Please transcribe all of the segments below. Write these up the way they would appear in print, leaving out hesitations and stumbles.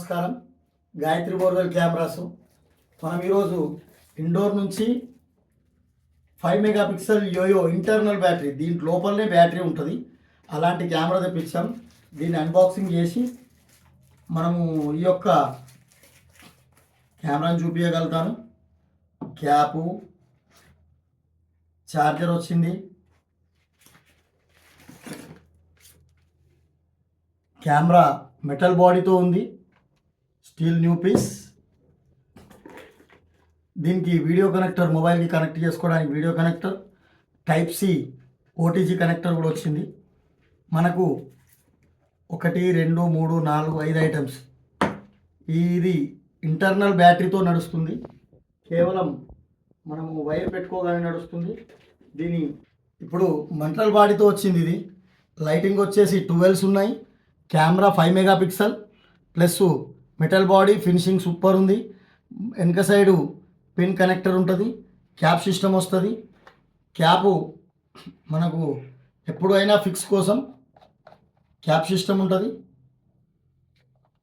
నమస్కారం. Gayatri borewell cameras. మనం ఈరోజు ఇండోర్ నుంచి 5 మెగాపిక్సెల్ యోయో ఇంటర్నల్ బ్యాటరీ, దీంట్ లోపలనే బ్యాటరీ ఉంటుంది, అలాంటి కెమెరా తెప్పించాం. దీన్ని అన్బాక్సింగ్ చేసి మనము ఈ యొక్క కెమెరాని చూపించగలుగుతాను. క్యాపు, ఛార్జర్ వచ్చింది, కెమెరా మెటల్ బాడీతో ఉంది, స్టీల్ న్యూ పీస్. దీనికి వీడియో కనెక్టర్, మొబైల్కి కనెక్ట్ చేసుకోవడానికి video connector, type C OTG connector కూడా వచ్చింది. మనకు 1 2 3 4 5 ఐటమ్స్. ఇది ఇంటర్నల్ బ్యాటరీతో నడుస్తుంది, కేవలం మనము వైర్ పెట్టుకోగానే నడుస్తుంది. దీని ఇప్పుడు మెటల్ బాడీతో వచ్చింది. ఇది లైటింగ్ వచ్చేసి 12 ఉన్నాయి. Camera 5 megapixel plus metal body, finishing super ఉంది. వెనక సైడు పిన్ కనెక్టర్ ఉంటుంది, క్యాప్ సిస్టమ్ వస్తుంది. క్యాపు మనకు ఎప్పుడైనా ఫిక్స్ కోసం క్యాప్ సిస్టమ్ ఉంటుంది.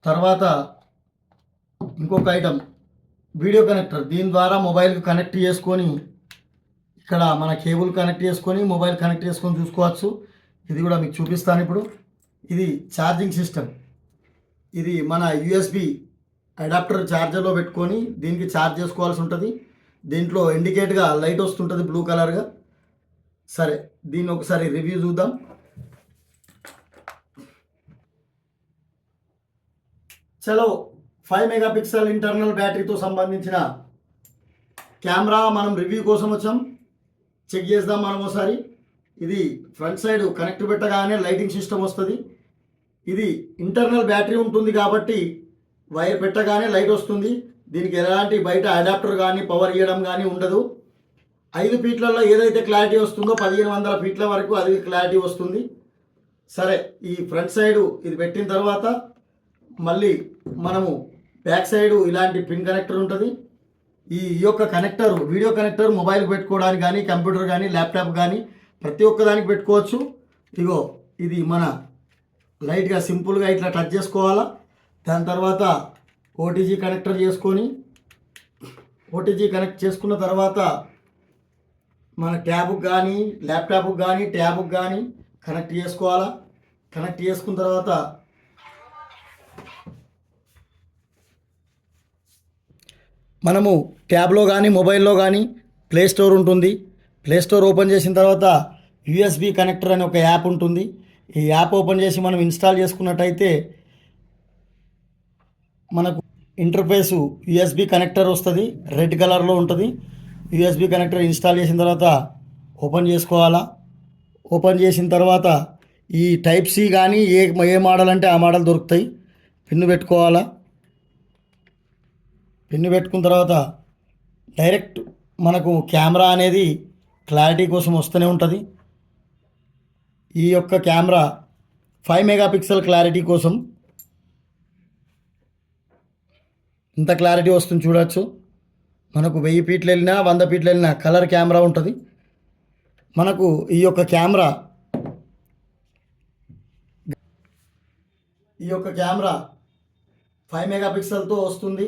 తర్వాత ఇంకొక ఐటమ్ వీడియో కనెక్టర్, దీని ద్వారా మొబైల్కి కనెక్ట్ చేసుకొని ఇక్కడ మన కేబుల్ కనెక్ట్ చేసుకొని మొబైల్ కనెక్ట్ చేసుకొని చూసుకోవచ్చు. ఇది కూడా మీకు చూపిస్తాను ఇప్పుడు. ఇది ఛార్జింగ్ సిస్టమ్. ఇది మన యూఎస్బి అడాప్టర్ ఛార్జర్లో పెట్టుకొని దీనికి ఛార్జ్ చేసుకోవాల్సి ఉంటుంది. దీంట్లో ఇండికేట్గా లైట్ వస్తుంటుంది బ్లూ కలర్గా. సరే, దీన్ని ఒకసారి రివ్యూ చూద్దాం. చలో, 5 మెగాపిక్సెల్ ఇంటర్నల్ బ్యాటరీతో సంబంధించిన కెమెరా మనం రివ్యూ కోసం వచ్చాం. చెక్ చేద్దాం మనం ఒకసారి. ఇది ఫ్రంట్ సైడ్ కనెక్ట్ పెట్టగానే లైటింగ్ సిస్టమ్ వస్తుంది. ఇది ఇంటర్నల్ బ్యాటరీ ఉంటుంది కాబట్టి వైర్ పెట్టగానే లైట్ వస్తుంది. దీనికి ఎలాంటి బయట అడాప్టర్ కానీ పవర్ ఇవ్వడం కానీ ఉండదు. 5 ఫీట్లలో ఏదైతే క్లారిటీ వస్తుందో 1500 ఫీట్ల వరకు అది క్లారిటీ వస్తుంది. సరే, ఈ ఫ్రంట్ సైడు ఇది పెట్టిన తర్వాత మళ్ళీ మనము బ్యాక్ సైడు ఇలాంటి పిన్ కనెక్టర్ ఉంటుంది. ఈ యొక్క కనెక్టర్ వీడియో కనెక్టర్ మొబైల్కి పెట్టుకోవడానికి కానీ కంప్యూటర్ కానీ ల్యాప్టాప్ కానీ ప్రతి ఒక్కదానికి పెట్టుకోవచ్చు. ఇగో ఇది మన లైట్గా సింపుల్గా ఇట్లా టచ్ చేసుకోవాలా. దాని తర్వాత ఓటీజీ కనెక్టర్ చేసుకొని ఓటీజీ కనెక్ట్ చేసుకున్న తర్వాత మన ట్యాబ్కి కానీ ల్యాప్టాప్కి కానీ ట్యాబ్కి కానీ కనెక్ట్ చేసుకోవాలా. కనెక్ట్ చేసుకున్న తర్వాత మనము ట్యాబ్లో కానీ మొబైల్లో కానీ ప్లే స్టోర్ ఉంటుంది. ప్లే స్టోర్ ఓపెన్ చేసిన తర్వాత యూఎస్బి కనెక్టర్ అనే ఒక యాప్ ఉంటుంది. ఈ యాప్ ఓపెన్ చేసి మనం ఇన్స్టాల్ చేసుకున్నట్టయితే మనకు ఇంటర్ఫేసు యూఎస్బి కనెక్టర్ వస్తుంది, రెడ్ కలర్లో ఉంటుంది. యూఎస్బి కనెక్టర్ ఇన్స్టాల్ చేసిన తర్వాత ఓపెన్ చేసుకోవాలా. ఓపెన్ చేసిన తర్వాత ఈ టైప్ సి కానీ ఏ మోడల్ అంటే ఆ మోడల్ దొరుకుతాయి. పిన్ను పెట్టుకోవాలా. పిన్ను పెట్టుకున్న తర్వాత డైరెక్ట్ మనకు కెమెరా అనేది క్లారిటీ కోసం వస్తూనే ఉంటుంది. ఈ యొక్క కెమెరా 5 మెగాపిక్సెల్ క్లారిటీ కోసం ఇంత క్లారిటీ వస్తుంది చూడవచ్చు. మనకు 1000 ఫీట్లు వెళ్ళినా 100 ఫీట్లు వెళ్ళినా కలర్ కెమెరా ఉంటుంది. మనకు ఈ యొక్క కెమెరా 5 మెగాపిక్సెల్తో వస్తుంది.